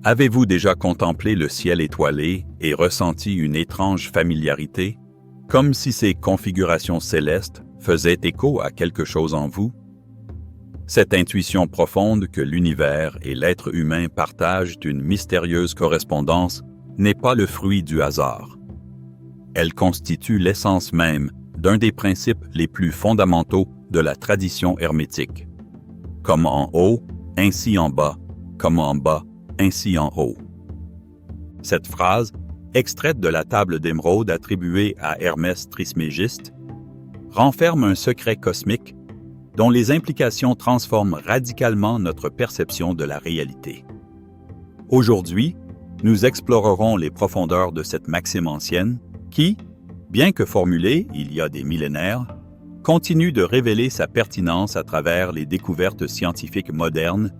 Avez-vous déjà contemplé le ciel étoilé et ressenti une étrange familiarité, comme si ces configurations célestes faisaient écho à quelque chose en vous? Cette intuition profonde que l'univers et l'être humain partagent une mystérieuse correspondance n'est pas le fruit du hasard. Elle constitue l'essence même d'un des principes les plus fondamentaux de la tradition hermétique. Comme en haut, ainsi en bas, comme en bas, ainsi en haut. Cette phrase, extraite de la table d'émeraude attribuée à Hermès Trismégiste, renferme un secret cosmique dont les implications transforment radicalement notre perception de la réalité. Aujourd'hui, nous explorerons les profondeurs de cette maxime ancienne qui, bien que formulée il y a des millénaires, continue de révéler sa pertinence à travers les découvertes scientifiques modernes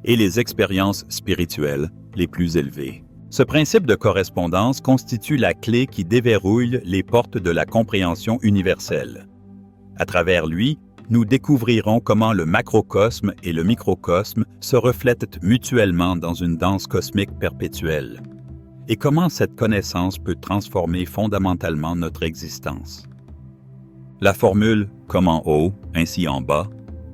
et les expériences spirituelles les plus élevées. Ce principe de correspondance constitue la clé qui déverrouille les portes de la compréhension universelle. À travers lui, nous découvrirons comment le macrocosme et le microcosme se reflètent mutuellement dans une danse cosmique perpétuelle, et comment cette connaissance peut transformer fondamentalement notre existence. La formule « comme en haut, ainsi en bas »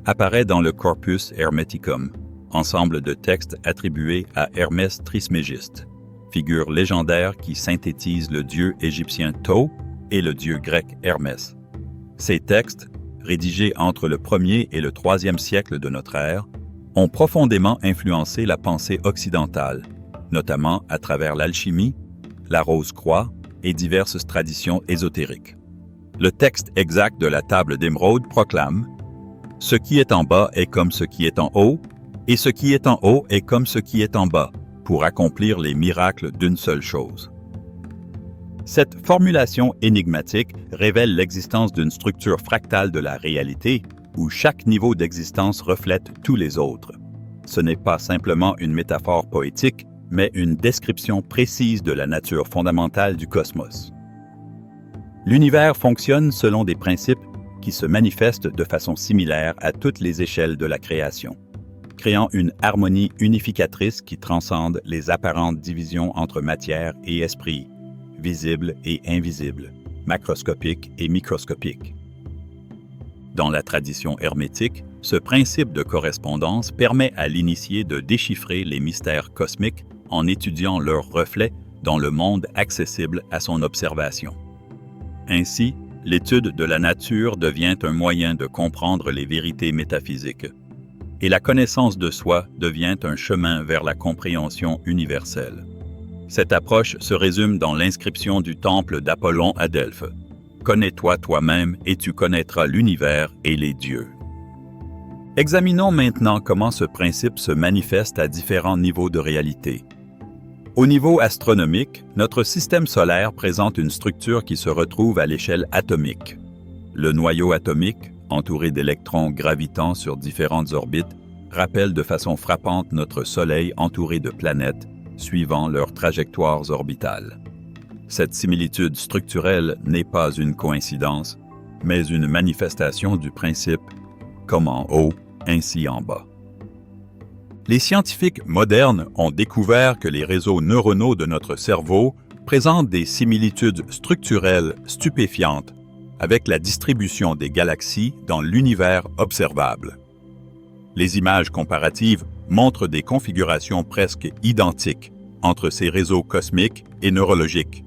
apparaît dans le Corpus Hermeticum, ensemble de textes attribués à Hermès Trismégiste, figure légendaire qui synthétise le dieu égyptien Thoth et le dieu grec Hermès. Ces textes, rédigés entre le 1er et le 3e siècle de notre ère, ont profondément influencé la pensée occidentale, notamment à travers l'alchimie, la rose-croix et diverses traditions ésotériques. Le texte exact de la table d'émeraude proclame « Ce qui est en bas est comme ce qui est en haut, et ce qui est en haut est comme ce qui est en bas, pour accomplir les miracles d'une seule chose. » Cette formulation énigmatique révèle l'existence d'une structure fractale de la réalité où chaque niveau d'existence reflète tous les autres. Ce n'est pas simplement une métaphore poétique, mais une description précise de la nature fondamentale du cosmos. L'univers fonctionne selon des principes qui se manifestent de façon similaire à toutes les échelles de la création, créant une harmonie unificatrice qui transcende les apparentes divisions entre matière et esprit, visible et invisible, macroscopique et microscopique. Dans la tradition hermétique, ce principe de correspondance permet à l'initié de déchiffrer les mystères cosmiques en étudiant leurs reflets dans le monde accessible à son observation. Ainsi, l'étude de la nature devient un moyen de comprendre les vérités métaphysiques, et la connaissance de soi devient un chemin vers la compréhension universelle. Cette approche se résume dans l'inscription du temple d'Apollon à Delphes. « Connais-toi toi-même et tu connaîtras l'univers et les dieux. » Examinons maintenant comment ce principe se manifeste à différents niveaux de réalité. Au niveau astronomique, notre système solaire présente une structure qui se retrouve à l'échelle atomique. Le noyau atomique, entouré d'électrons gravitant sur différentes orbites, rappelle de façon frappante notre Soleil entouré de planètes, suivant leurs trajectoires orbitales. Cette similitude structurelle n'est pas une coïncidence, mais une manifestation du principe « comme en haut, ainsi en bas ». Les scientifiques modernes ont découvert que les réseaux neuronaux de notre cerveau présentent des similitudes structurelles stupéfiantes avec la distribution des galaxies dans l'univers observable. Les images comparatives montrent des configurations presque identiques entre ces réseaux cosmiques et neurologiques,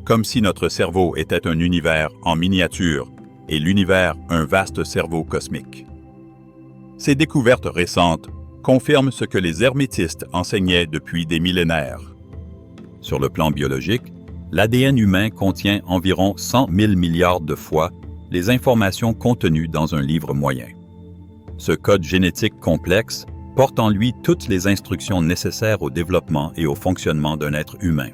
comme si notre cerveau était un univers en miniature et l'univers un vaste cerveau cosmique. Ces découvertes récentes confirment ce que les hermétistes enseignaient depuis des millénaires. Sur le plan biologique, l'ADN humain contient environ 100 000 milliards de fois les informations contenues dans un livre moyen. Ce code génétique complexe porte en lui toutes les instructions nécessaires au développement et au fonctionnement d'un être humain.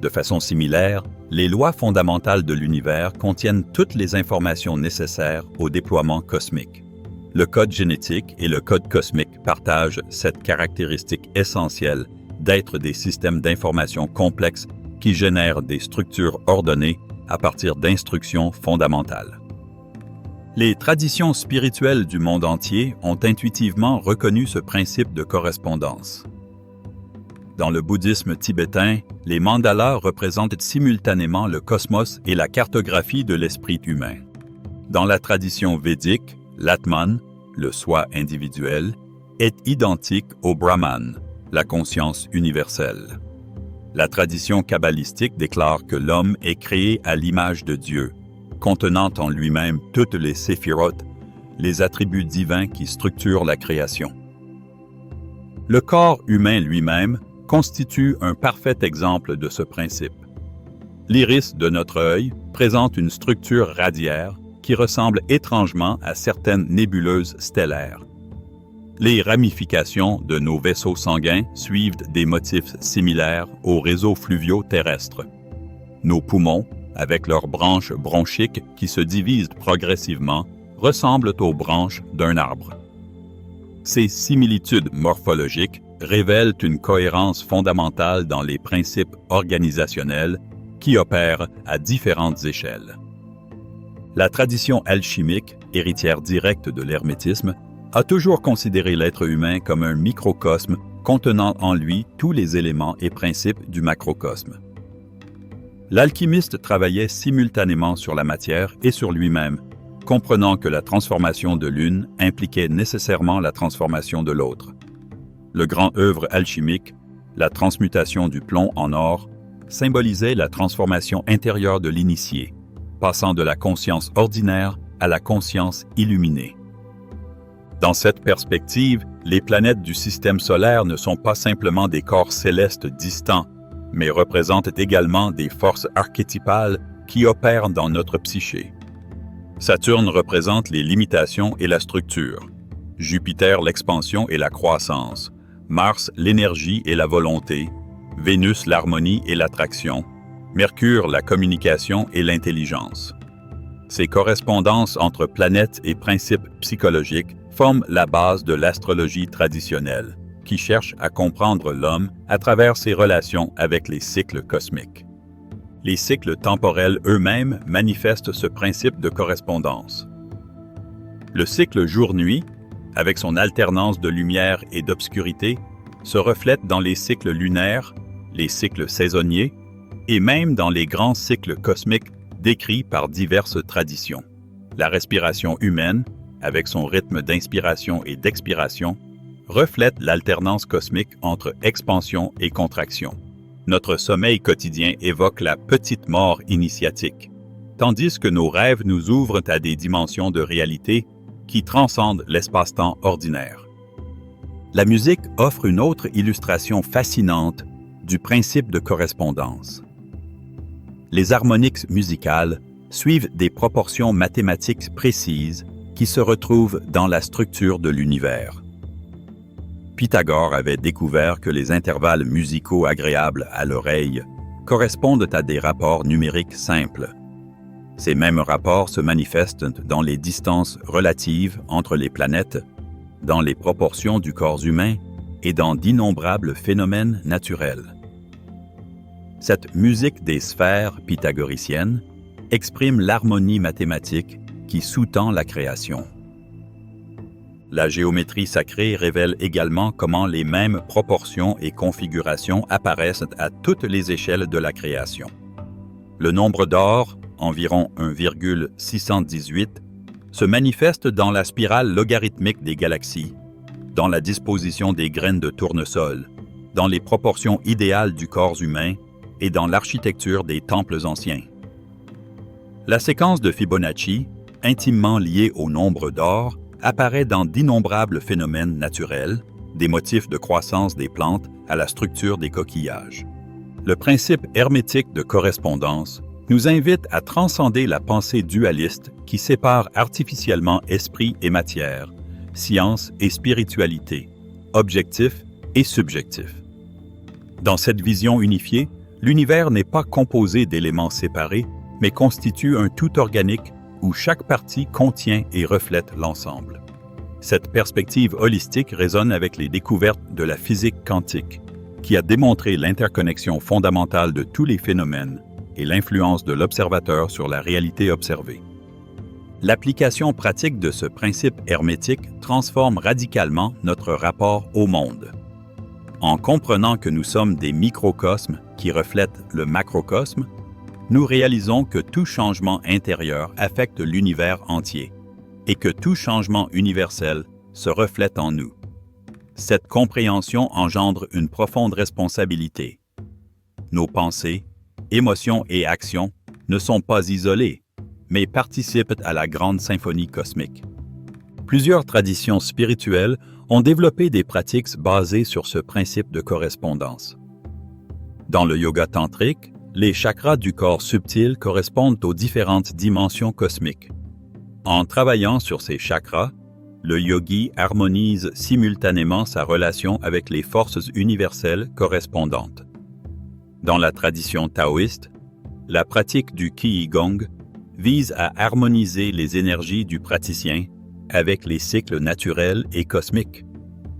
De façon similaire, les lois fondamentales de l'univers contiennent toutes les informations nécessaires au déploiement cosmique. Le code génétique et le code cosmique partagent cette caractéristique essentielle d'être des systèmes d'information complexes qui génèrent des structures ordonnées à partir d'instructions fondamentales. Les traditions spirituelles du monde entier ont intuitivement reconnu ce principe de correspondance. Dans le bouddhisme tibétain, les mandalas représentent simultanément le cosmos et la cartographie de l'esprit humain. Dans la tradition védique, l'Atman, le soi individuel, est identique au Brahman, la conscience universelle. La tradition kabbalistique déclare que l'homme est créé à l'image de Dieu, contenant en lui-même toutes les séphirotes, les attributs divins qui structurent la création. Le corps humain lui-même constitue un parfait exemple de ce principe. L'iris de notre œil présente une structure radiaire qui ressemble étrangement à certaines nébuleuses stellaires. Les ramifications de nos vaisseaux sanguins suivent des motifs similaires aux réseaux fluviaux terrestres. Nos poumons, avec leurs branches bronchiques qui se divisent progressivement, ressemblent aux branches d'un arbre. Ces similitudes morphologiques révèlent une cohérence fondamentale dans les principes organisationnels qui opèrent à différentes échelles. La tradition alchimique, héritière directe de l'hermétisme, a toujours considéré l'être humain comme un microcosme contenant en lui tous les éléments et principes du macrocosme. L'alchimiste travaillait simultanément sur la matière et sur lui-même, comprenant que la transformation de l'une impliquait nécessairement la transformation de l'autre. Le grand œuvre alchimique, la transmutation du plomb en or, symbolisait la transformation intérieure de l'initié, passant de la conscience ordinaire à la conscience illuminée. Dans cette perspective, les planètes du système solaire ne sont pas simplement des corps célestes distants, mais représentent également des forces archétypales qui opèrent dans notre psyché. Saturne représente les limitations et la structure, Jupiter l'expansion et la croissance, Mars l'énergie et la volonté, Vénus l'harmonie et l'attraction, Mercure la communication et l'intelligence. Ces correspondances entre planètes et principes psychologiques forment la base de l'astrologie traditionnelle, qui cherche à comprendre l'homme à travers ses relations avec les cycles cosmiques. Les cycles temporels eux-mêmes manifestent ce principe de correspondance. Le cycle jour-nuit, avec son alternance de lumière et d'obscurité, se reflète dans les cycles lunaires, les cycles saisonniers, et même dans les grands cycles cosmiques décrits par diverses traditions. La respiration humaine, avec son rythme d'inspiration et d'expiration, reflète l'alternance cosmique entre expansion et contraction. Notre sommeil quotidien évoque la petite mort initiatique, tandis que nos rêves nous ouvrent à des dimensions de réalité qui transcendent l'espace-temps ordinaire. La musique offre une autre illustration fascinante du principe de correspondance. Les harmoniques musicales suivent des proportions mathématiques précises qui se retrouvent dans la structure de l'univers. Pythagore avait découvert que les intervalles musicaux agréables à l'oreille correspondent à des rapports numériques simples. Ces mêmes rapports se manifestent dans les distances relatives entre les planètes, dans les proportions du corps humain et dans d'innombrables phénomènes naturels. Cette musique des sphères pythagoriciennes exprime l'harmonie mathématique qui sous-tend la création. La géométrie sacrée révèle également comment les mêmes proportions et configurations apparaissent à toutes les échelles de la création. Le nombre d'or, environ 1,618, se manifeste dans la spirale logarithmique des galaxies, dans la disposition des graines de tournesol, dans les proportions idéales du corps humain et dans l'architecture des temples anciens. La séquence de Fibonacci, intimement liée au nombre d'or, apparaît dans d'innombrables phénomènes naturels, des motifs de croissance des plantes à la structure des coquillages. Le principe hermétique de correspondance nous invite à transcender la pensée dualiste qui sépare artificiellement esprit et matière, science et spiritualité, objectif et subjectif. Dans cette vision unifiée, l'univers n'est pas composé d'éléments séparés, mais constitue un tout organique où chaque partie contient et reflète l'ensemble. Cette perspective holistique résonne avec les découvertes de la physique quantique, qui a démontré l'interconnexion fondamentale de tous les phénomènes et l'influence de l'observateur sur la réalité observée. L'application pratique de ce principe hermétique transforme radicalement notre rapport au monde. En comprenant que nous sommes des microcosmes qui reflètent le macrocosme, nous réalisons que tout changement intérieur affecte l'univers entier et que tout changement universel se reflète en nous. Cette compréhension engendre une profonde responsabilité. Nos pensées, émotions et actions ne sont pas isolées, mais participent à la grande symphonie cosmique. Plusieurs traditions spirituelles ont développé des pratiques basées sur ce principe de correspondance. Dans le yoga tantrique, les chakras du corps subtil correspondent aux différentes dimensions cosmiques. En travaillant sur ces chakras, le yogi harmonise simultanément sa relation avec les forces universelles correspondantes. Dans la tradition taoïste, la pratique du Qigong vise à harmoniser les énergies du praticien avec les cycles naturels et cosmiques,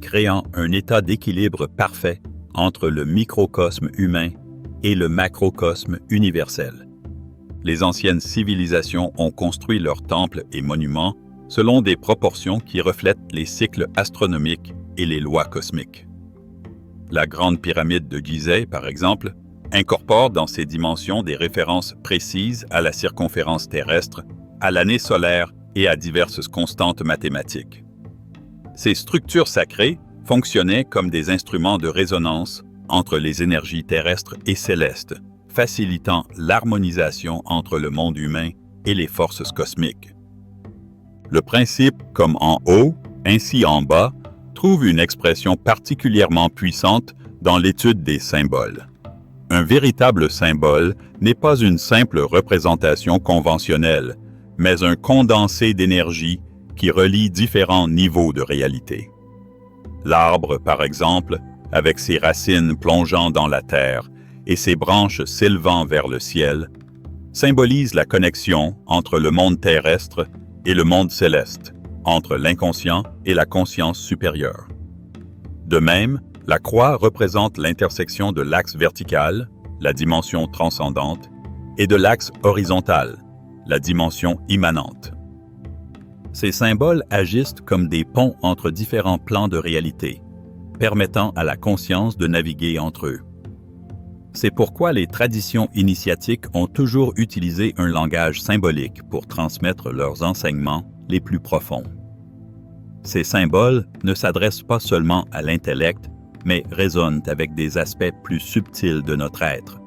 créant un état d'équilibre parfait entre le microcosme humain et le macrocosme universel. Les anciennes civilisations ont construit leurs temples et monuments selon des proportions qui reflètent les cycles astronomiques et les lois cosmiques. La grande pyramide de Gizeh, par exemple, incorpore dans ses dimensions des références précises à la circonférence terrestre, à l'année solaire et à diverses constantes mathématiques. Ces structures sacrées fonctionnaient comme des instruments de résonance entre les énergies terrestres et célestes, facilitant l'harmonisation entre le monde humain et les forces cosmiques. Le principe « comme en haut, ainsi en bas » trouve une expression particulièrement puissante dans l'étude des symboles. Un véritable symbole n'est pas une simple représentation conventionnelle, mais un condensé d'énergie qui relie différents niveaux de réalité. L'arbre, par exemple, avec ses racines plongeant dans la terre et ses branches s'élevant vers le ciel, symbolise la connexion entre le monde terrestre et le monde céleste, entre l'inconscient et la conscience supérieure. De même, la croix représente l'intersection de l'axe vertical, la dimension transcendante, et de l'axe horizontal, la dimension immanente. Ces symboles agissent comme des ponts entre différents plans de réalité, permettant à la conscience de naviguer entre eux. C'est pourquoi les traditions initiatiques ont toujours utilisé un langage symbolique pour transmettre leurs enseignements les plus profonds. Ces symboles ne s'adressent pas seulement à l'intellect, mais résonnent avec des aspects plus subtils de notre être,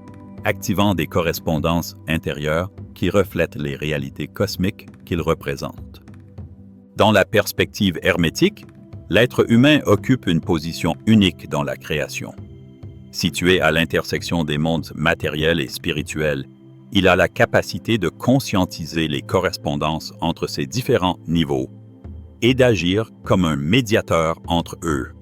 activant des correspondances intérieures qui reflètent les réalités cosmiques qu'ils représentent. Dans la perspective hermétique, l'être humain occupe une position unique dans la création. Situé à l'intersection des mondes matériels et spirituels, il a la capacité de conscientiser les correspondances entre ces différents niveaux et d'agir comme un médiateur entre eux.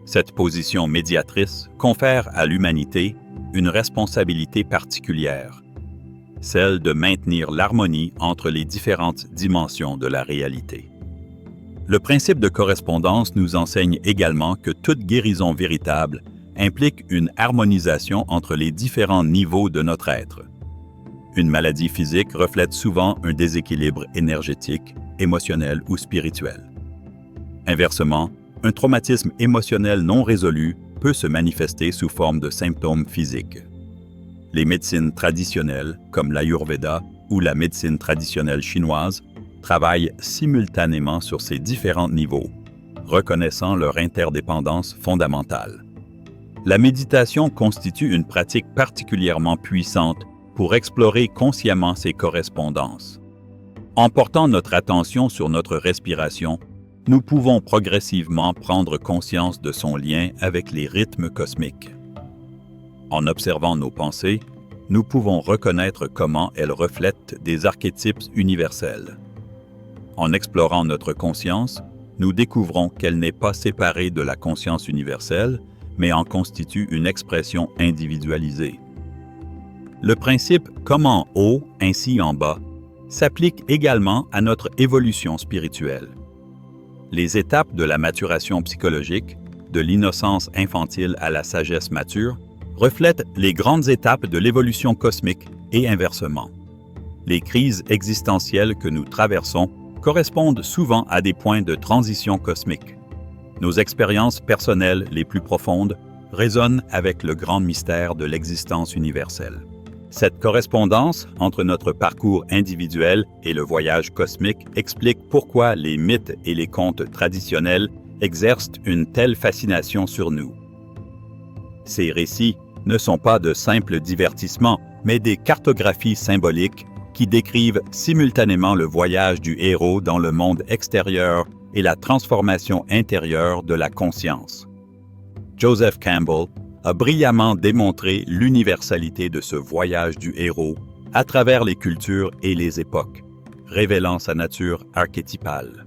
Cette position médiatrice confère à l'humanité une responsabilité particulière, celle de maintenir l'harmonie entre les différentes dimensions de la réalité. Le principe de correspondance nous enseigne également que toute guérison véritable implique une harmonisation entre les différents niveaux de notre être. Une maladie physique reflète souvent un déséquilibre énergétique, émotionnel ou spirituel. Inversement, un traumatisme émotionnel non résolu peut se manifester sous forme de symptômes physiques. Les médecines traditionnelles, comme l'Ayurveda ou la médecine traditionnelle chinoise, travaillent simultanément sur ces différents niveaux, reconnaissant leur interdépendance fondamentale. La méditation constitue une pratique particulièrement puissante pour explorer consciemment ces correspondances. En portant notre attention sur notre respiration, nous pouvons progressivement prendre conscience de son lien avec les rythmes cosmiques. En observant nos pensées, nous pouvons reconnaître comment elles reflètent des archétypes universels. En explorant notre conscience, nous découvrons qu'elle n'est pas séparée de la conscience universelle, mais en constitue une expression individualisée. Le principe « comme en haut, ainsi en bas » s'applique également à notre évolution spirituelle. Les étapes de la maturation psychologique, de l'innocence infantile à la sagesse mature, reflètent les grandes étapes de l'évolution cosmique et inversement. Les crises existentielles que nous traversons correspondent souvent à des points de transition cosmique. Nos expériences personnelles les plus profondes résonne avec le grand mystère de l'existence universelle. Cette correspondance entre notre parcours individuel et le voyage cosmique explique pourquoi les mythes et les contes traditionnels exercent une telle fascination sur nous. Ces récits ne sont pas de simples divertissements, mais des cartographies symboliques qui décrivent simultanément le voyage du héros dans le monde extérieur et la transformation intérieure de la conscience. Joseph Campbell a brillamment démontré l'universalité de ce voyage du héros à travers les cultures et les époques, révélant sa nature archétypale.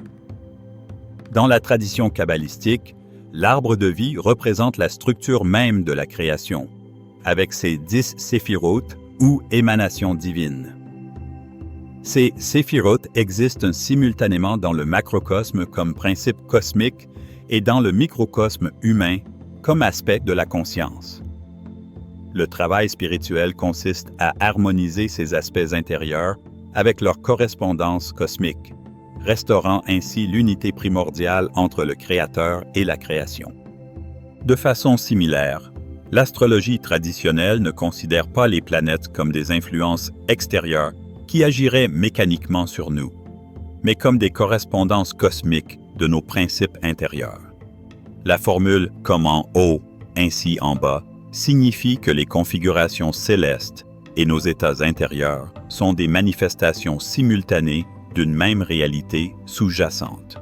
Dans la tradition kabbalistique, l'arbre de vie représente la structure même de la création, avec ses 10 séphirotes ou émanations divines. Ces séphirotes existent simultanément dans le macrocosme comme principe cosmique et dans le microcosme humain comme aspect de la conscience. Le travail spirituel consiste à harmoniser ces aspects intérieurs avec leur correspondance cosmique, restaurant ainsi l'unité primordiale entre le Créateur et la création. De façon similaire, l'astrologie traditionnelle ne considère pas les planètes comme des influences extérieures qui agiraient mécaniquement sur nous, mais comme des correspondances cosmiques de nos principes intérieurs. La formule « comme en haut, ainsi en bas » signifie que les configurations célestes et nos états intérieurs sont des manifestations simultanées d'une même réalité sous-jacente.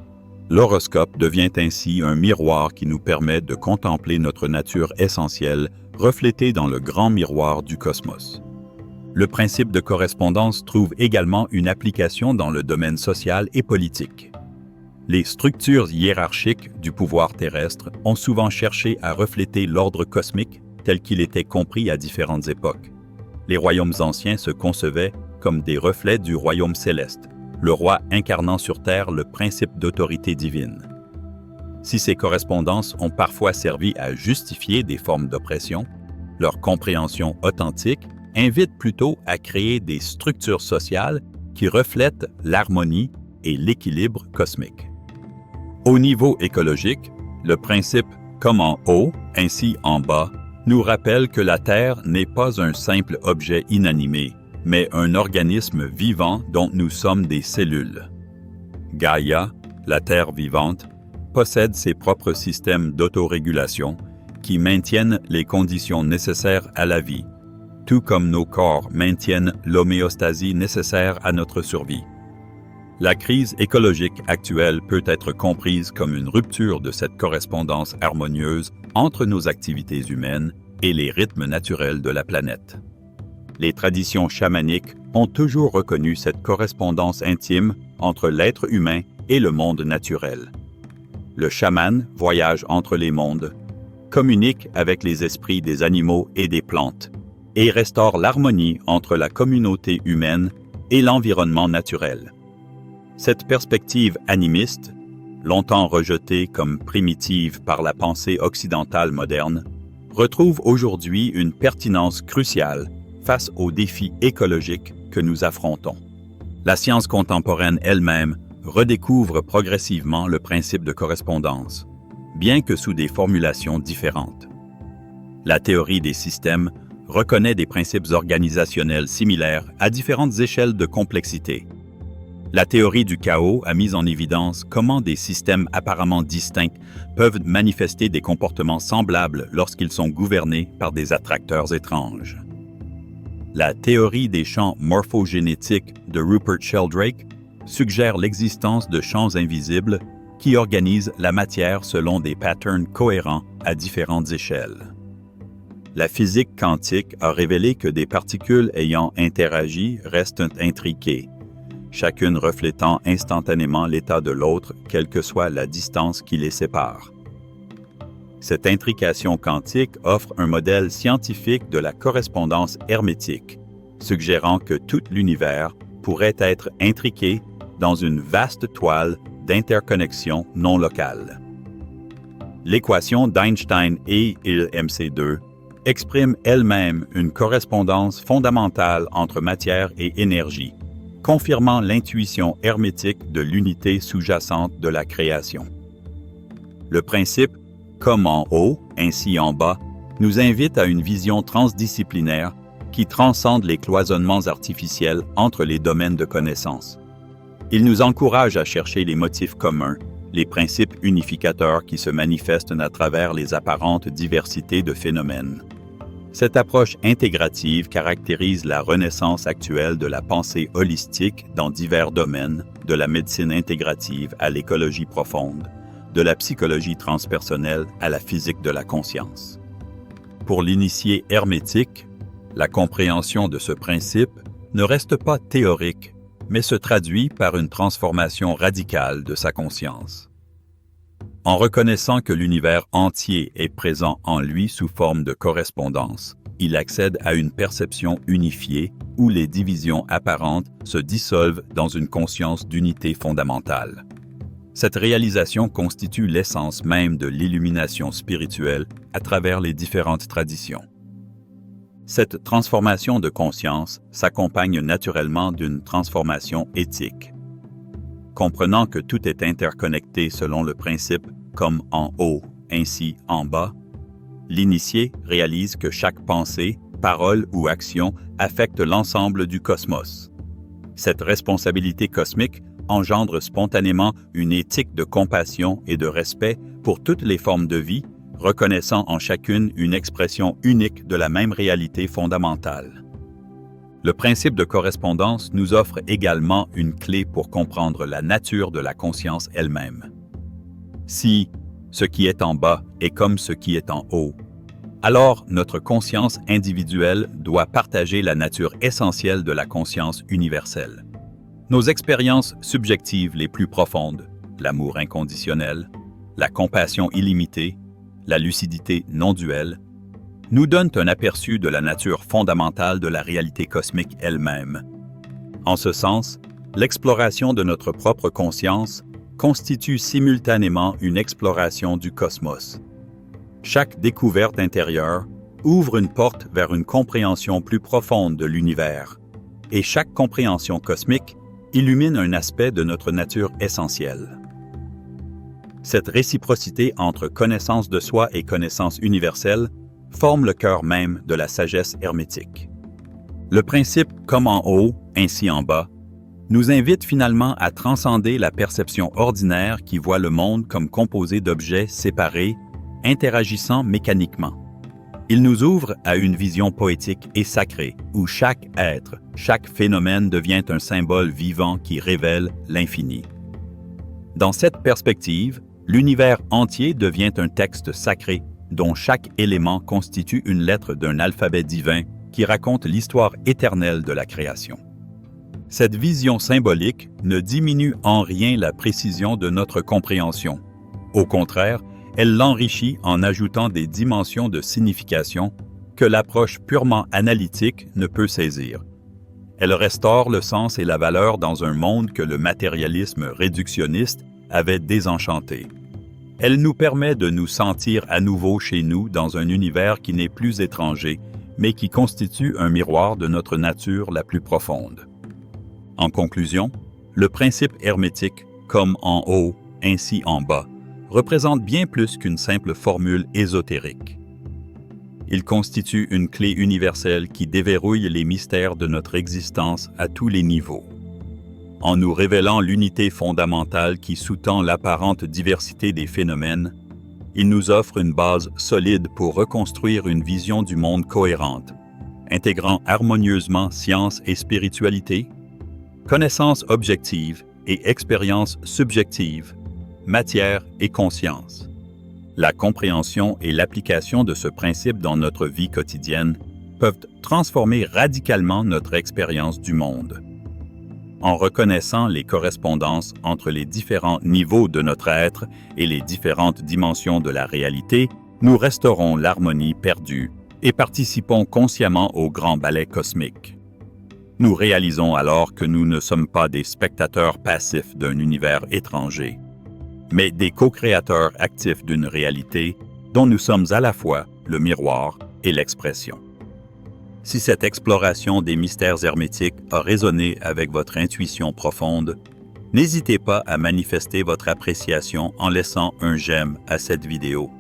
L'horoscope devient ainsi un miroir qui nous permet de contempler notre nature essentielle reflétée dans le grand miroir du cosmos. Le principe de correspondance trouve également une application dans le domaine social et politique. Les structures hiérarchiques du pouvoir terrestre ont souvent cherché à refléter l'ordre cosmique tel qu'il était compris à différentes époques. Les royaumes anciens se concevaient comme des reflets du royaume céleste, le roi incarnant sur terre le principe d'autorité divine. Si ces correspondances ont parfois servi à justifier des formes d'oppression, leur compréhension authentique invite plutôt à créer des structures sociales qui reflètent l'harmonie et l'équilibre cosmique. Au niveau écologique, le principe « comme en haut, ainsi en bas » nous rappelle que la Terre n'est pas un simple objet inanimé, mais un organisme vivant dont nous sommes des cellules. Gaïa, la Terre vivante, possède ses propres systèmes d'autorégulation qui maintiennent les conditions nécessaires à la vie, tout comme nos corps maintiennent l'homéostasie nécessaire à notre survie. La crise écologique actuelle peut être comprise comme une rupture de cette correspondance harmonieuse entre nos activités humaines et les rythmes naturels de la planète. Les traditions chamaniques ont toujours reconnu cette correspondance intime entre l'être humain et le monde naturel. Le chaman voyage entre les mondes, communique avec les esprits des animaux et des plantes, et restaure l'harmonie entre la communauté humaine et l'environnement naturel. Cette perspective animiste, longtemps rejetée comme primitive par la pensée occidentale moderne, retrouve aujourd'hui une pertinence cruciale face aux défis écologiques que nous affrontons. La science contemporaine elle-même redécouvre progressivement le principe de correspondance, bien que sous des formulations différentes. La théorie des systèmes reconnaît des principes organisationnels similaires à différentes échelles de complexité. La théorie du chaos a mis en évidence comment des systèmes apparemment distincts peuvent manifester des comportements semblables lorsqu'ils sont gouvernés par des attracteurs étranges. La théorie des champs morphogénétiques de Rupert Sheldrake suggère l'existence de champs invisibles qui organisent la matière selon des patterns cohérents à différentes échelles. La physique quantique a révélé que des particules ayant interagi restent intriquées, chacune reflétant instantanément l'état de l'autre, quelle que soit la distance qui les sépare. Cette intrication quantique offre un modèle scientifique de la correspondance hermétique, suggérant que tout l'univers pourrait être intriqué dans une vaste toile d'interconnexion non locale. L'équation d'Einstein et mc2 exprime elle-même une correspondance fondamentale entre matière et énergie, confirmant l'intuition hermétique de l'unité sous-jacente de la création. Le principe « comme en haut, ainsi en bas » nous invite à une vision transdisciplinaire qui transcende les cloisonnements artificiels entre les domaines de connaissances. Il nous encourage à chercher les motifs communs, les principes unificateurs qui se manifestent à travers les apparentes diversités de phénomènes. Cette approche intégrative caractérise la renaissance actuelle de la pensée holistique dans divers domaines, de la médecine intégrative à l'écologie profonde, de la psychologie transpersonnelle à la physique de la conscience. Pour l'initié hermétique, la compréhension de ce principe ne reste pas théorique, mais se traduit par une transformation radicale de sa conscience. En reconnaissant que l'univers entier est présent en lui sous forme de correspondance, il accède à une perception unifiée où les divisions apparentes se dissolvent dans une conscience d'unité fondamentale. Cette réalisation constitue l'essence même de l'illumination spirituelle à travers les différentes traditions. Cette transformation de conscience s'accompagne naturellement d'une transformation éthique. Comprenant que tout est interconnecté selon le principe « comme en haut, ainsi en bas », l'initié réalise que chaque pensée, parole ou action affecte l'ensemble du cosmos. Cette responsabilité cosmique engendre spontanément une éthique de compassion et de respect pour toutes les formes de vie, reconnaissant en chacune une expression unique de la même réalité fondamentale. Le principe de correspondance nous offre également une clé pour comprendre la nature de la conscience elle-même. Si ce qui est en bas est comme ce qui est en haut, alors notre conscience individuelle doit partager la nature essentielle de la conscience universelle. Nos expériences subjectives les plus profondes, l'amour inconditionnel, la compassion illimitée, la lucidité non duelle, nous donnent un aperçu de la nature fondamentale de la réalité cosmique elle-même. En ce sens, l'exploration de notre propre conscience constitue simultanément une exploration du cosmos. Chaque découverte intérieure ouvre une porte vers une compréhension plus profonde de l'univers, et chaque compréhension cosmique illumine un aspect de notre nature essentielle. Cette réciprocité entre connaissance de soi et connaissance universelle forme le cœur même de la sagesse hermétique. Le principe « comme en haut, ainsi en bas » nous invite finalement à transcender la perception ordinaire qui voit le monde comme composé d'objets séparés, interagissant mécaniquement. Il nous ouvre à une vision poétique et sacrée, où chaque être, chaque phénomène devient un symbole vivant qui révèle l'infini. Dans cette perspective, l'univers entier devient un texte sacré, dont chaque élément constitue une lettre d'un alphabet divin qui raconte l'histoire éternelle de la création. Cette vision symbolique ne diminue en rien la précision de notre compréhension. Au contraire, elle l'enrichit en ajoutant des dimensions de signification que l'approche purement analytique ne peut saisir. Elle restaure le sens et la valeur dans un monde que le matérialisme réductionniste avait désenchanté. Elle nous permet de nous sentir à nouveau chez nous dans un univers qui n'est plus étranger, mais qui constitue un miroir de notre nature la plus profonde. En conclusion, le principe hermétique « comme en haut, ainsi en bas » représente bien plus qu'une simple formule ésotérique. Il constitue une clé universelle qui déverrouille les mystères de notre existence à tous les niveaux. En nous révélant l'unité fondamentale qui sous-tend l'apparente diversité des phénomènes, il nous offre une base solide pour reconstruire une vision du monde cohérente, intégrant harmonieusement science et spiritualité, connaissance objective et expérience subjective, matière et conscience. La compréhension et l'application de ce principe dans notre vie quotidienne peuvent transformer radicalement notre expérience du monde. En reconnaissant les correspondances entre les différents niveaux de notre être et les différentes dimensions de la réalité, nous restaurons l'harmonie perdue et participons consciemment au grand ballet cosmique. Nous réalisons alors que nous ne sommes pas des spectateurs passifs d'un univers étranger, mais des co-créateurs actifs d'une réalité dont nous sommes à la fois le miroir et l'expression. Si cette exploration des mystères hermétiques a résonné avec votre intuition profonde, n'hésitez pas à manifester votre appréciation en laissant un j'aime à cette vidéo.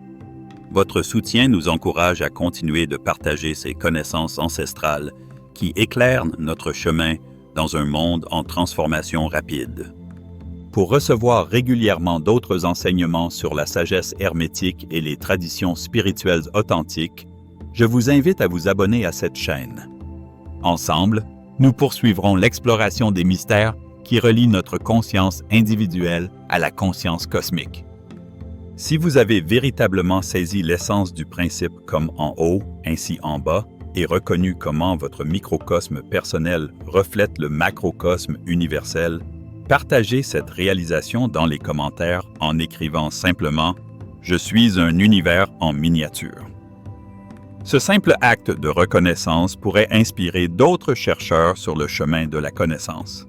Votre soutien nous encourage à continuer de partager ces connaissances ancestrales qui éclairent notre chemin dans un monde en transformation rapide. Pour recevoir régulièrement d'autres enseignements sur la sagesse hermétique et les traditions spirituelles authentiques, je vous invite à vous abonner à cette chaîne. Ensemble, nous poursuivrons l'exploration des mystères qui relient notre conscience individuelle à la conscience cosmique. Si vous avez véritablement saisi l'essence du principe comme en haut, ainsi en bas, et reconnu comment votre microcosme personnel reflète le macrocosme universel, partagez cette réalisation dans les commentaires en écrivant simplement « Je suis un univers en miniature ». Ce simple acte de reconnaissance pourrait inspirer d'autres chercheurs sur le chemin de la connaissance.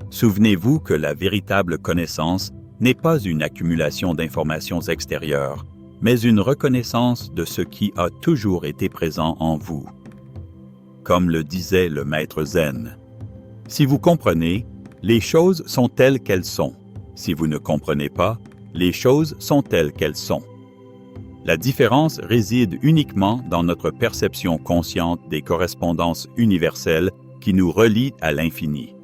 Souvenez-vous que la véritable connaissance n'est pas une accumulation d'informations extérieures, mais une reconnaissance de ce qui a toujours été présent en vous. Comme le disait le maître Zen, « Si vous comprenez, les choses sont telles qu'elles sont. Si vous ne comprenez pas, les choses sont telles qu'elles sont. » La différence réside uniquement dans notre perception consciente des correspondances universelles qui nous relient à l'infini.